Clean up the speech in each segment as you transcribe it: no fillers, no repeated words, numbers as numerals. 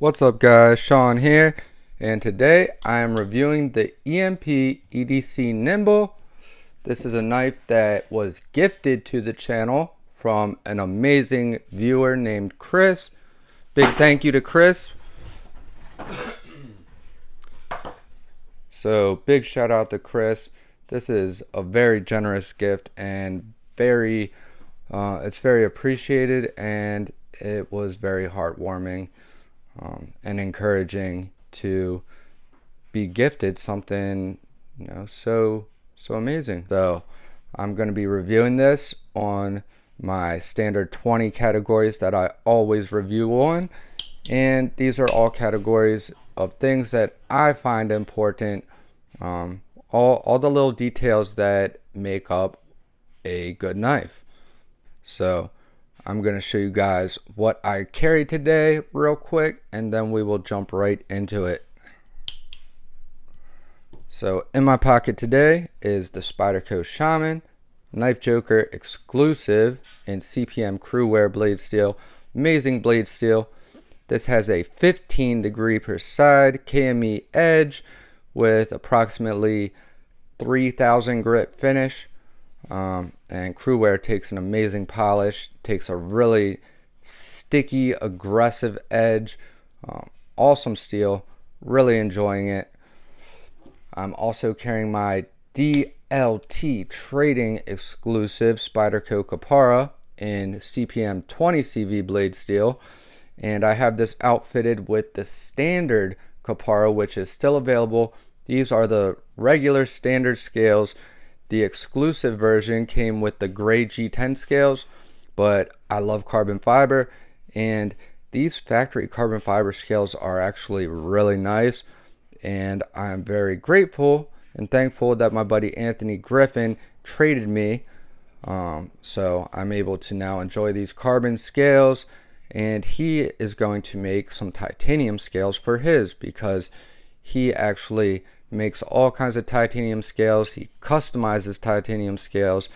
What's up guys, Sean here, and today I am reviewing the EMP EDC Nymble. This is a knife that was gifted to the channel from an amazing viewer named Chris. Big thank you to Chris. So big shout out to Chris. This is a very generous gift and it's very appreciated, and it was very heartwarming and encouraging to be gifted something, so amazing. So I'm going to be reviewing this on my standard 20 categories that I always review on, and these are all categories of things that I find important, all the little details that make up a good knife. So I'm going to show you guys what I carried today real quick, and then we will jump right into it. So in my pocket today is the SPYDERCO Shaman Knife Joker exclusive in CPM Crewwear blade steel. Amazing blade steel. This has a 15 degree per side KME edge with approximately 3000 grit finish. And Crewwear takes an amazing polish, takes a really sticky, aggressive edge. Awesome steel, really enjoying it. I'm also carrying my DLT Trading exclusive SPYDERCO Capara in CPM 20 CV blade steel, and I have this outfitted with the standard Capara, which is still available. These are the regular standard scales. The exclusive version came with the gray G10 scales, but I love carbon fiber, and these factory carbon fiber scales are actually really nice, and I'm very grateful and thankful that my buddy Anthony Griffin traded me, so I'm able to now enjoy these carbon scales, and he is going to make some titanium scales for his, because he actually makes all kinds of titanium scales. He customizes titanium scales.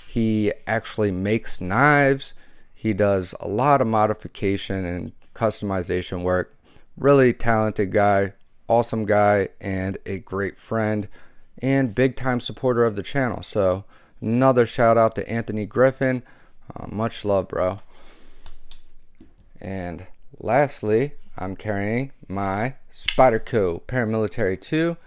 He actually makes knives. He does a lot of modification and customization work. Really talented guy, awesome guy, and a great friend and big time supporter of the channel. So another shout out to Anthony Griffin. Much love, bro. And lastly, I'm carrying my SPYDERCO Paramilitary 2.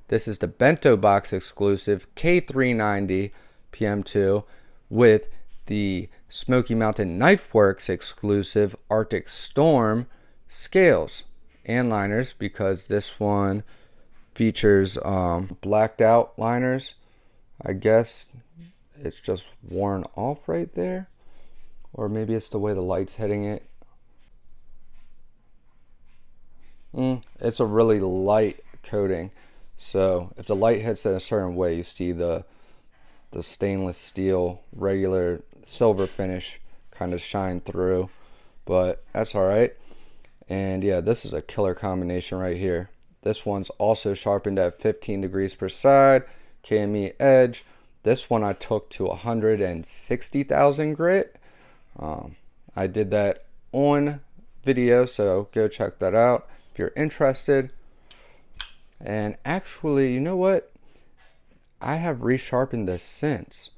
This is the Bento Box exclusive K390 PM2 with the Smoky Mountain Knife Works exclusive Arctic Storm scales and liners, because this one features blacked out liners. I guess it's just worn off right there, or maybe it's the way the light's hitting it. It's a really light coating. So if the light hits it a certain way, you see the stainless steel regular silver finish kind of shine through, but that's all right. And yeah, this is a killer combination right here. This one's also sharpened at 15 degrees per side, KME edge. This one I took to 160,000 grit. I did that on video, so go check that out if you're interested. And actually, you know what? I have resharpened this since.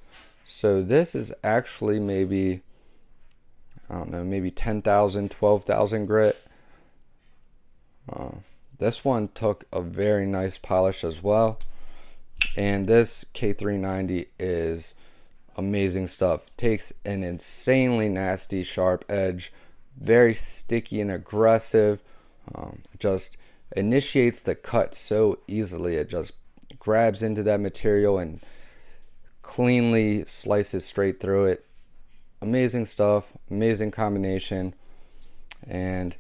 So this is actually maybe, I don't know, maybe 10,000, 12,000 grit. This one took a very nice polish as well. And this K390 is amazing stuff. Takes an insanely nasty sharp edge. Very sticky and aggressive. Just initiates the cut so easily. It just grabs into that material and cleanly slices straight through it. Amazing stuff, amazing combination. And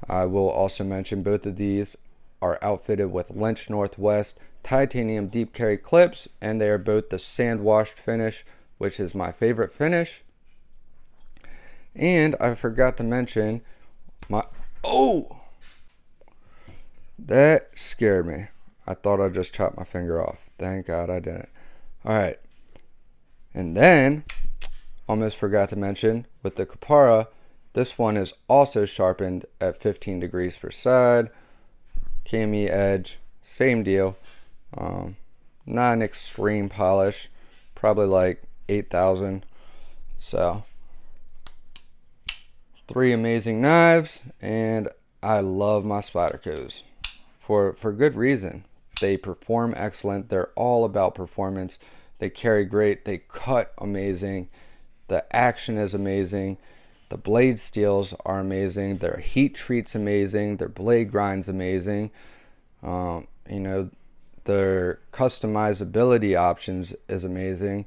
I will also mention both of these are outfitted with Lynch Northwest titanium deep carry clips, and they are both the sand washed finish, which is my favorite finish. And I forgot to mention that scared me. I thought I just chopped my finger off. Thank God I didn't. Alright. And then, almost forgot to mention, with the Capara, This one is also sharpened at 15 degrees per side. KME edge, same deal. Not an extreme polish, probably like 8,000. So 3 amazing knives, and I love my Spydercos for good reason. They perform excellent. They're all about performance. They carry great. They cut amazing. The action is amazing. The blade steels are amazing. Their heat treat's amazing. Their blade grind's amazing. You know, their customizability options is amazing.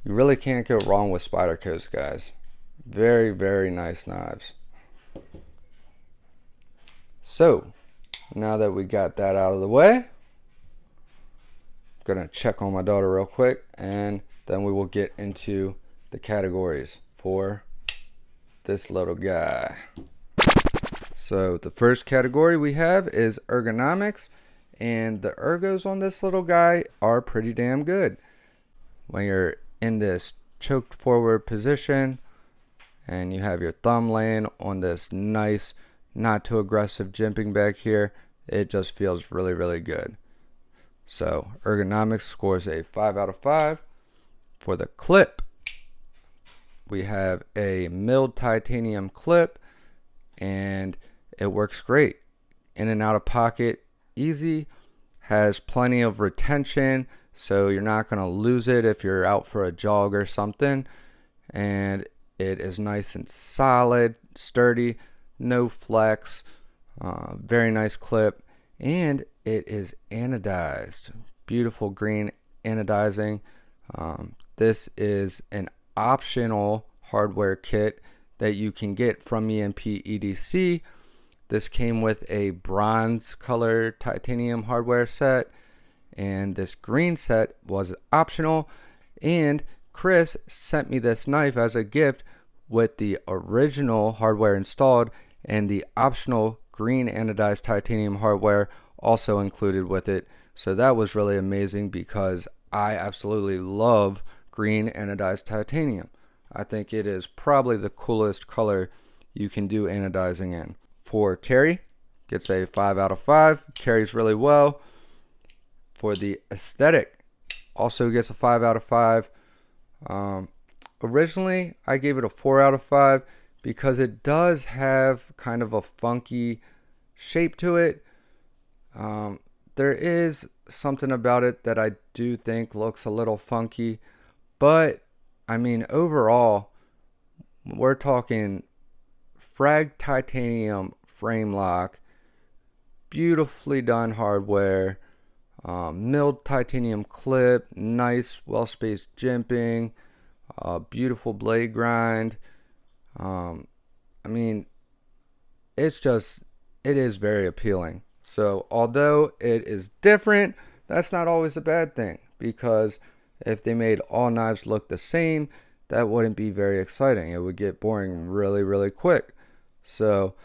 You really can't go wrong with Spydercos, guys. Very, very nice knives. So, now that we got that out of the way, I'm gonna check on my daughter real quick, and then we will get into the categories for this little guy. So the first category we have is ergonomics, and the ergos on this little guy are pretty damn good. When you're in this choked forward position and you have your thumb laying on this nice, not too aggressive jimping back here, it just feels really, really good. So ergonomics scores a 5 out of 5. For the clip, we have a milled titanium clip, and it works great. In and out of pocket, easy, has plenty of retention, so you're not going to lose it if you're out for a jog or something. And it is nice and solid, sturdy, no flex, very nice clip, and it is anodized. Beautiful green anodizing. This is an optional hardware kit that you can get from EMP EDC. This came with a bronze color titanium hardware set, and this green set was optional. And Chris sent me this knife as a gift with the original hardware installed and the optional green anodized titanium hardware also included with it. So that was really amazing because I absolutely love green anodized titanium. I think it is probably the coolest color you can do anodizing in. For carry, gets a 5 out of 5. Carries really well. For the aesthetic, also gets a 5 out of 5. Originally, I gave it a 4 out of 5 because it does have kind of a funky shape to it. There is something about it that I do think looks a little funky, but I mean, overall, we're talking frag titanium frame lock, beautifully done hardware, milled titanium clip, nice well-spaced jimping, beautiful blade grind. I mean, it is very appealing. So although it is different, that's not always a bad thing, because if they made all knives look the same, that wouldn't be very exciting. It would get boring really, really quick. So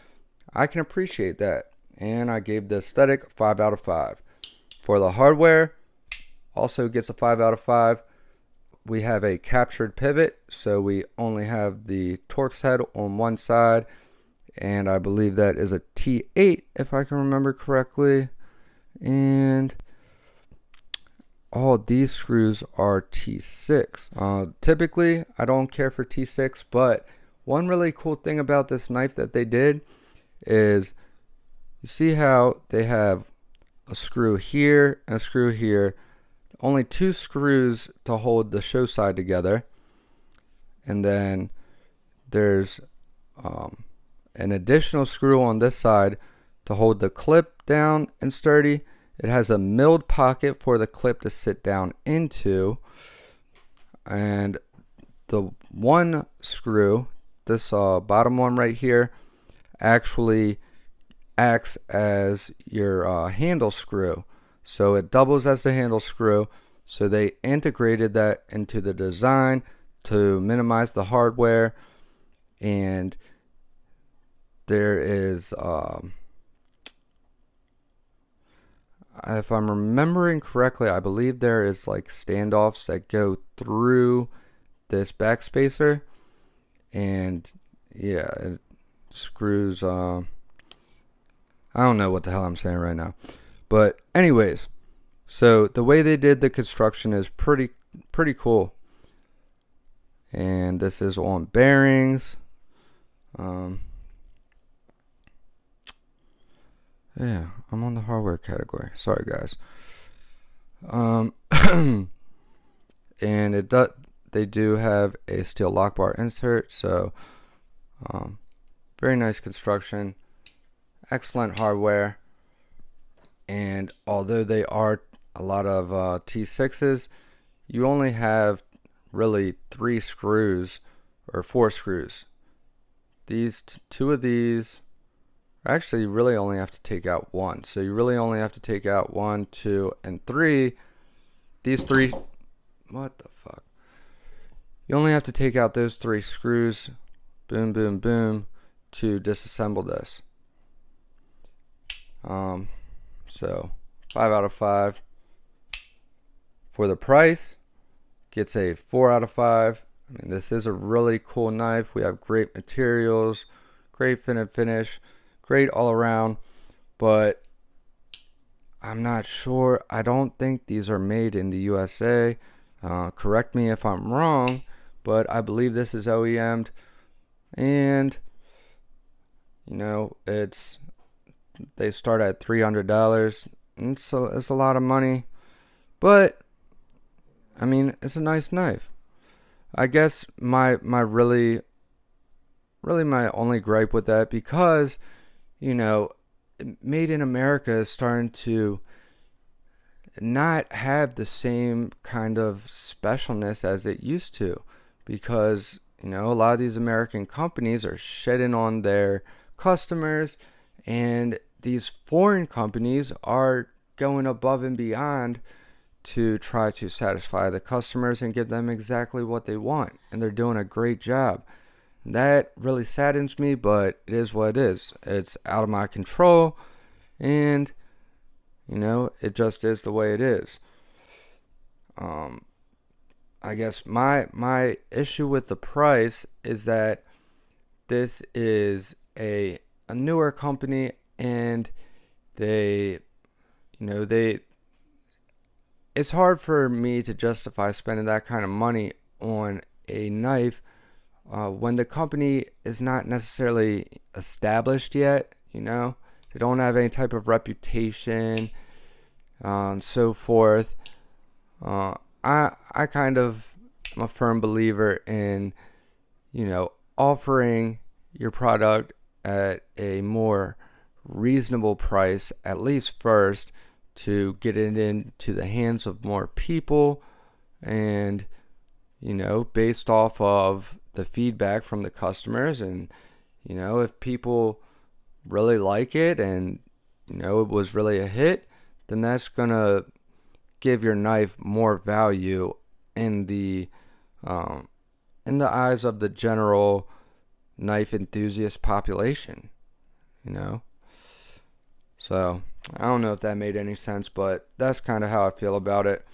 I can appreciate that. And I gave the aesthetic 5 out of 5. For the hardware, also gets a 5 out of 5. We have a captured pivot, so we only have the TORX head on one side, and I believe that is a T8 if I can remember correctly. And all these screws are T6. Typically, I don't care for T6, but one really cool thing about this knife that they did is, you see how they have a screw here and a screw here, only 2 screws to hold the show side together, and then there's an additional screw on this side to hold the clip down and sturdy. It has a milled pocket for the clip to sit down into, and the one screw, this bottom one right here, actually acts as your handle screw. So it doubles as the handle screw. So they integrated that into the design to minimize the hardware. And there is, if I'm remembering correctly, I believe there is like standoffs that go through this backspacer. And yeah, it screws. I don't know what the hell I'm saying right now. But anyways, so the way they did the construction is pretty cool. And this is on bearings. Yeah, I'm on the hardware category. Sorry, guys. And they do have a steel lock bar insert, so very nice construction, excellent hardware. And although they are a lot of T6s, you only have really 3 screws or 4 screws. These two of these actually you really only have to take out 1. So you really only have to take out 1, 2, and 3. These 3, what the fuck? You only have to take out those 3 screws, boom, boom, boom, to disassemble this. So 5 out of 5. For the price, gets a 4 out of 5. I mean, this is a really cool knife. We have great materials, great fit and finish, great all around, but I'm not sure. I don't think these are made in the USA. Correct me if I'm wrong, but I believe this is OEM'd, and you know, they start at $300. It's a lot of money, but I mean, it's a nice knife. I guess my really my only gripe with that, because you know, made in America is starting to not have the same kind of specialness as it used to, because you know, a lot of these American companies are shedding on their customers, and these foreign companies are going above and beyond to try to satisfy the customers and give them exactly what they want, and they're doing a great job. That really saddens me, but it is what it is. It's out of my control, and you know, it just is the way it is. I guess my issue with the price is that this is a newer company, and they, you know, it's hard for me to justify spending that kind of money on a knife when the company is not necessarily established yet. You know, they don't have any type of reputation, and so forth. I kind of am a firm believer in, you know, offering your product at a more reasonable price, at least first, to get it into the hands of more people, and you know, based off of the feedback from the customers, and you know, if people really like it and you know, it was really a hit, then that's gonna give your knife more value in the eyes of the general knife enthusiast population, you know. So I don't know if that made any sense, but that's kind of how I feel about it.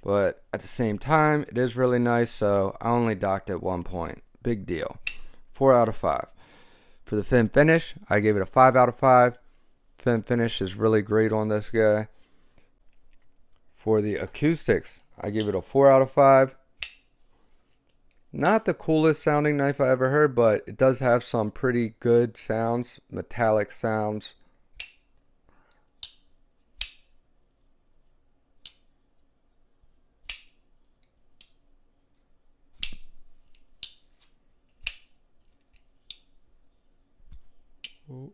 But at the same time, it is really nice, so I only docked at 1 point. Big deal. 4 out of 5. For the fin finish, I gave it a 5 out of 5. Fin finish is really great on this guy. For the acoustics, I gave it a 4 out of 5. Not the coolest sounding knife I ever heard, but it does have some pretty good sounds, metallic sounds. Ooh.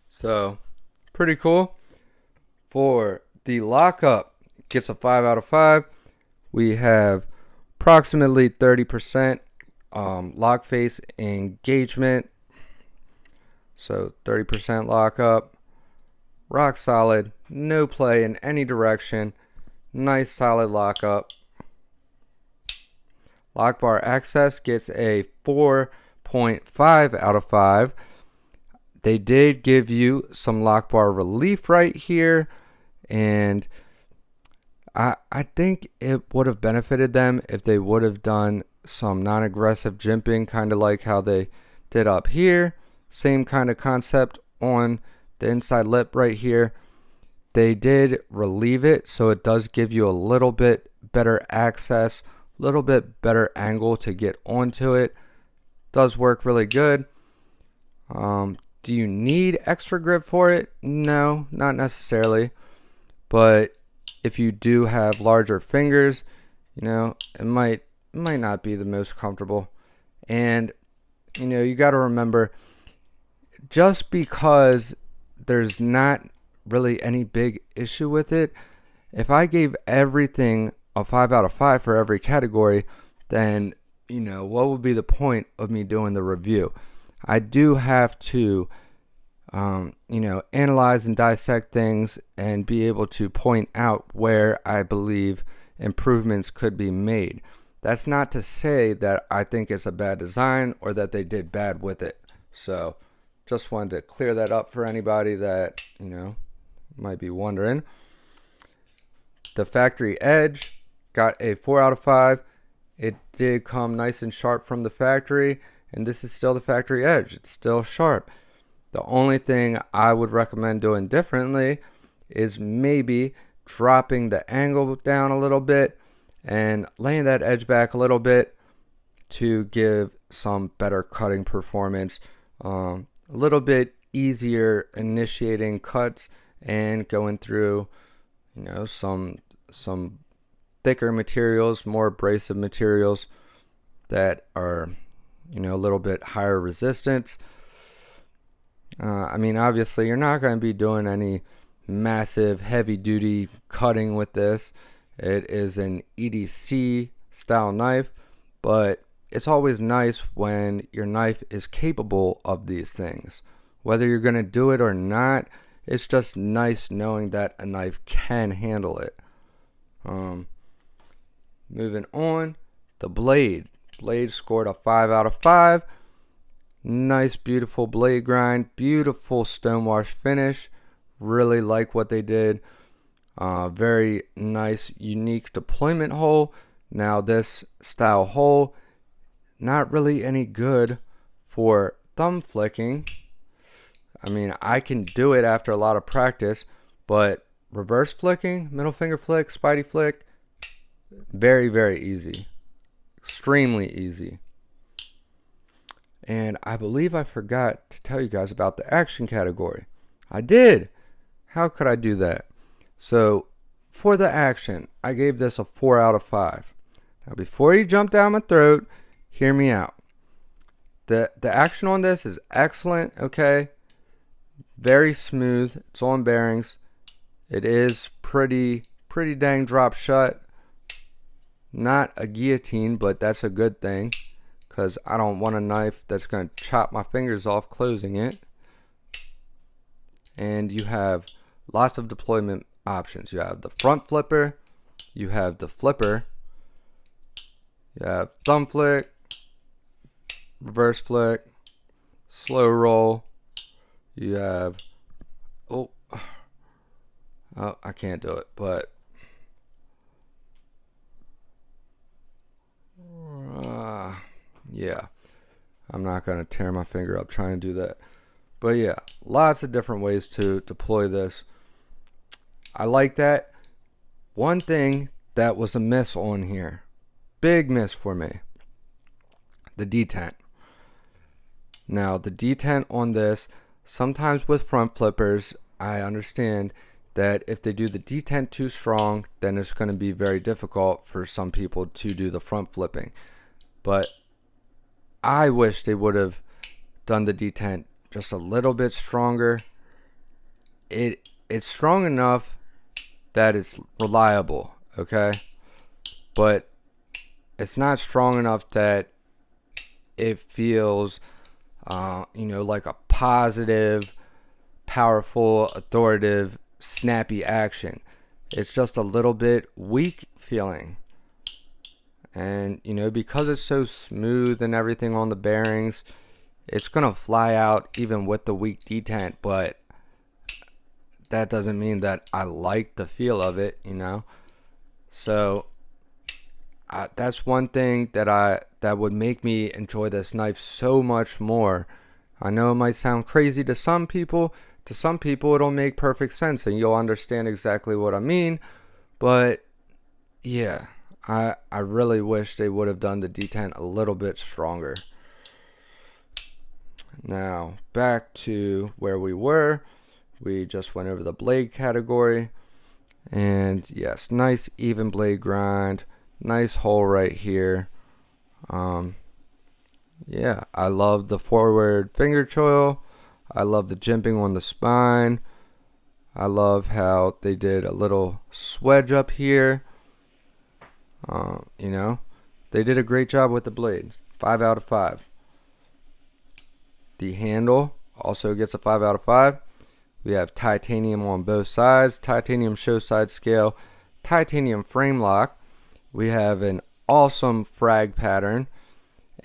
So, pretty cool. For the lockup, gets a 5 out of 5. We have approximately 30% lock face engagement. So 30% lockup, rock solid, no play in any direction, nice solid lockup. Lock bar access gets a 4.5 out of 5. They did give you some lock bar relief right here, and I think it would have benefited them if they would have done some non-aggressive jimping, kind of like how they did up here. Same kind of concept on the inside lip right here. They did relieve it, so it does give you a little bit better access, a little bit better angle to get onto it. Does work really good. Do you need extra grip for it? No, not necessarily. But if you do have larger fingers, you know, it might not be the most comfortable. And you know, you got to remember, just because there's not really any big issue with it, if I gave everything a 5 out of 5 for every category, then you know, what would be the point of me doing the review? I do have to you know, analyze and dissect things and be able to point out where I believe improvements could be made. That's not to say that I think it's a bad design or that they did bad with it. So just wanted to clear that up for anybody that, you know, might be wondering. The factory edge got a 4 out of 5. It did come nice and sharp from the factory, and this is still the factory edge. It's still sharp. The only thing I would recommend doing differently is maybe dropping the angle down a little bit and laying that edge back a little bit to give some better cutting performance. A little bit easier initiating cuts and going through, you know, some thicker materials, more abrasive materials that are, you know, a little bit higher resistance. I mean, obviously you're not going to be doing any massive heavy duty cutting with this. It is an EDC style knife, but it's always nice when your knife is capable of these things. Whether you're going to do it or not, it's just nice knowing that a knife can handle it. Moving on, the blade. Blade scored a 5 out of 5. Nice, beautiful blade grind, beautiful stonewash finish. Really like what they did. Very nice, unique deployment hole. Now this style hole, not really any good for thumb flicking. I mean, I can do it after a lot of practice, but reverse flicking, middle finger flick, spidey flick, very, very easy. Extremely easy. And I believe I forgot to tell you guys about the action category. I did. How could I do that? So for the action, I gave this a 4 out of 5. Now before you jump down my throat, hear me out. The action on this is excellent, okay? Very smooth. It's on bearings. It is pretty dang drop shut. Not a guillotine, but that's a good thing, because I don't want a knife that's going to chop my fingers off closing it. And you have lots of deployment options. You have the front flipper, you have the flipper, you have thumb flick, reverse flick, slow roll, you have, oh I can't do it, but yeah, I'm not going to tear my finger up trying to do that. But yeah, lots of different ways to deploy this. I like that. One thing that was a miss on here, big miss for me, the detent. Now the detent on this, sometimes with front flippers, I understand that if they do the detent too strong, then it's going to be very difficult for some people to do the front flipping. But I wish they would have done the detent just a little bit stronger. It's strong enough that it's reliable, okay? But it's not strong enough that it feels you know, like a positive, powerful, authoritative, snappy action. It's just a little bit weak feeling. And you know, because it's so smooth and everything on the bearings, it's gonna fly out even with the weak detent, but that doesn't mean that I like the feel of it, you know. So that's one thing that would make me enjoy this knife so much more. I know it might sound crazy to some people. To some people it'll make perfect sense and you'll understand exactly what I mean. But yeah, I really wish they would have done the detent a little bit stronger. Now back to where we were. We just went over the blade category. And yes, nice even blade grind. Nice hole right here. Yeah, I love the forward finger choil. I love the jimping on the spine. I love how they did a little swedge up here. You know, they did a great job with the blade. 5 out of 5. The handle also gets a 5 out of 5. We have titanium on both sides, titanium show side scale, titanium frame lock. We have an awesome frag pattern,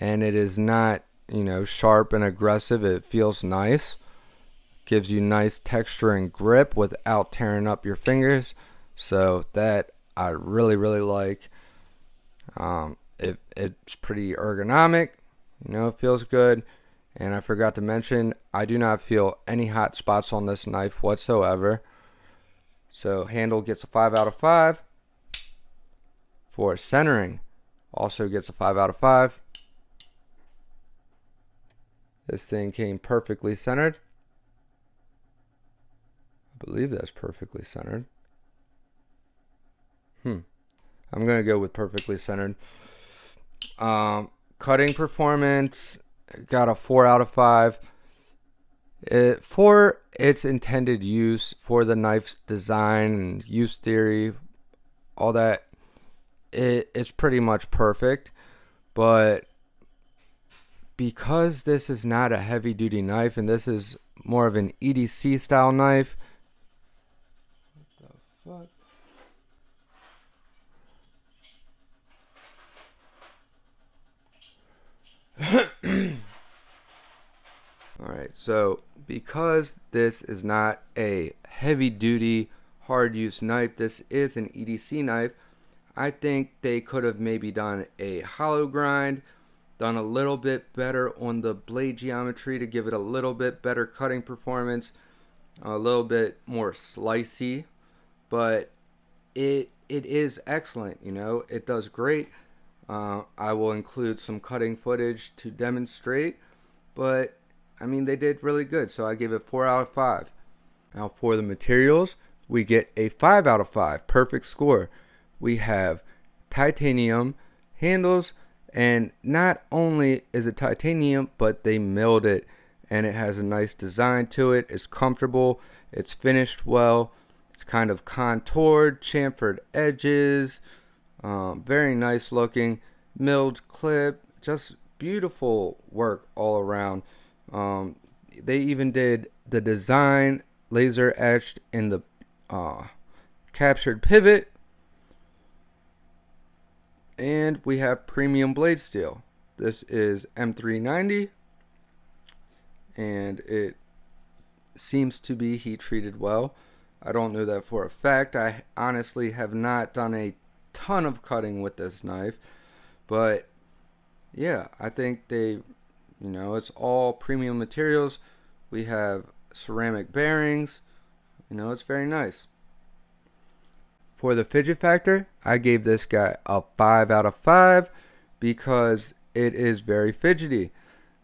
and it is not, you know, sharp and aggressive. It feels nice. Gives you nice texture and grip without tearing up your fingers. So that I really, really like. It's pretty ergonomic. You know, it feels good. And I forgot to mention, I do not feel any hot spots on this knife whatsoever. So handle gets a 5 out of 5. For centering, also gets a 5 out of 5. This thing came perfectly centered. I believe that's perfectly centered. I'm going to go with perfectly centered. Cutting performance got a 4 out of 5. For its intended use, for the knife's design and use theory, all that, it's pretty much perfect. But because this is not a heavy duty knife and this is more of an EDC style knife, what the fuck? Alright, so because this is not a heavy duty hard use knife, this is an EDC knife, I think they could have maybe done a hollow grind, done a little bit better on the blade geometry to give it a little bit better cutting performance, a little bit more slicey, but it is excellent. You know, it does great. I will include some cutting footage to demonstrate, but I mean, they did really good, so I give it 4 out of 5. Now for the materials, we get a 5 out of 5, perfect score. We have titanium handles, and not only is it titanium, but they milled it, and it has a nice design to it. It's comfortable, it's finished well, it's kind of contoured, chamfered edges, very nice looking, milled clip, just beautiful work all around. They even did the design laser etched in the captured pivot. And we have premium blade steel. This is M390, and it seems to be heat treated well. I don't know that for a fact. I honestly have not done a ton of cutting with this knife, but yeah, I think they, you know, it's all premium materials. We have ceramic bearings. You know, it's very nice. For the fidget factor, I gave this guy a 5 out of 5 because it is very fidgety.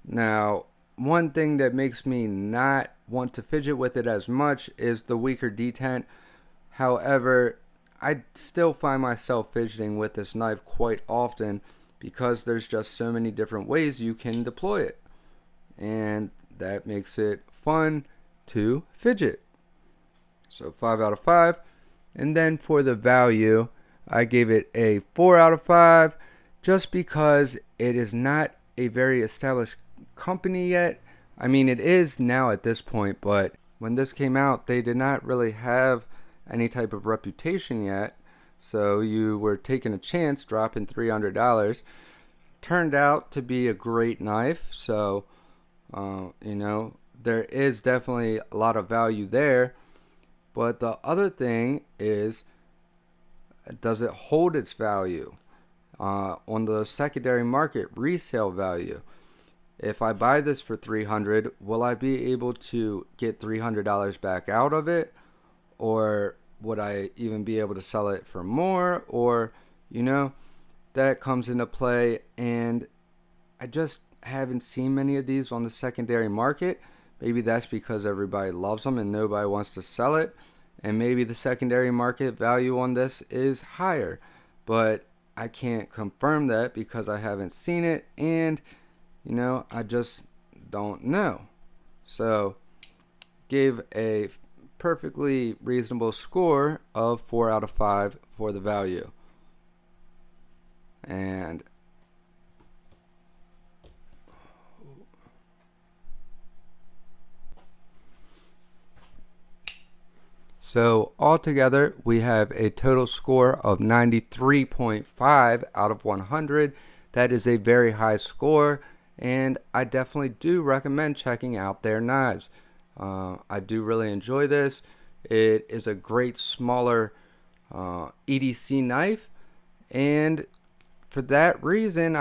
Now, one thing that makes me not want to fidget with it as much is the weaker detent. However, I still find myself fidgeting with this knife quite often because there's just so many different ways you can deploy it. And that makes it fun to fidget. So 5 out of 5. And then for the value, I gave it a 4 out of 5 just because it is not a very established company yet. I mean, it is now at this point, but when this came out, they did not really have any type of reputation yet. So you were taking a chance dropping $300. Turned out to be a great knife. So, you know, there is definitely a lot of value there. But the other thing is, does it hold its value? On the secondary market, resale value. If I buy this for $300, will I be able to get $300 back out of it? Or would I even be able to sell it for more? Or, you know, that comes into play. And I just haven't seen many of these on the secondary market. Maybe that's because everybody loves them and nobody wants to sell it. And maybe the secondary market value on this is higher. But I can't confirm that because I haven't seen it. And you know, I just don't know. So, gave a perfectly reasonable score of 4 out of 5 for the value. And so altogether, we have a total score of 93.5 out of 100. That is a very high score. And I definitely do recommend checking out their knives. I do really enjoy this. It is a great smaller EDC knife, and for that reason,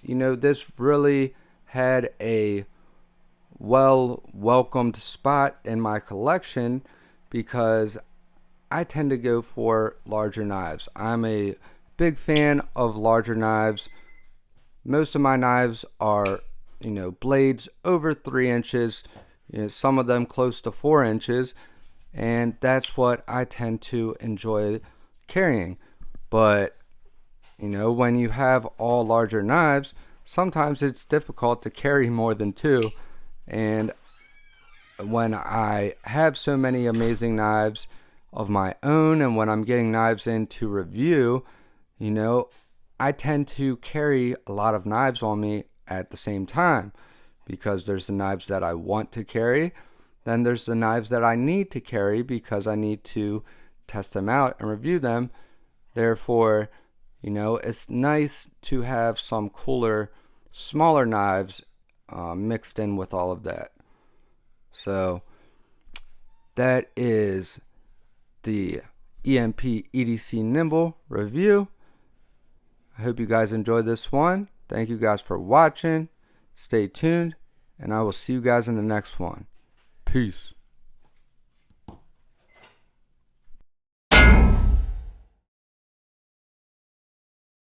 you know, this really had a welcomed spot in my collection because I tend to go for larger knives. I'm a big fan of larger knives. Most of my knives are, you know, blades over 3 inches, you know, some of them close to 4 inches, and that's what I tend to enjoy carrying. But, you know, when you have all larger knives, sometimes it's difficult to carry more than 2, and when I have so many amazing knives of my own, and when I'm getting knives in to review, you know, I tend to carry a lot of knives on me at the same time because there's the knives that I want to carry, then there's the knives that I need to carry because I need to test them out and review them. Therefore, you know, it's nice to have some cooler, smaller knives mixed in with all of that. So that is the EMP EDC Nymble review. I hope you guys enjoyed this one. Thank you guys for watching. Stay tuned, and I will see you guys in the next one. Peace.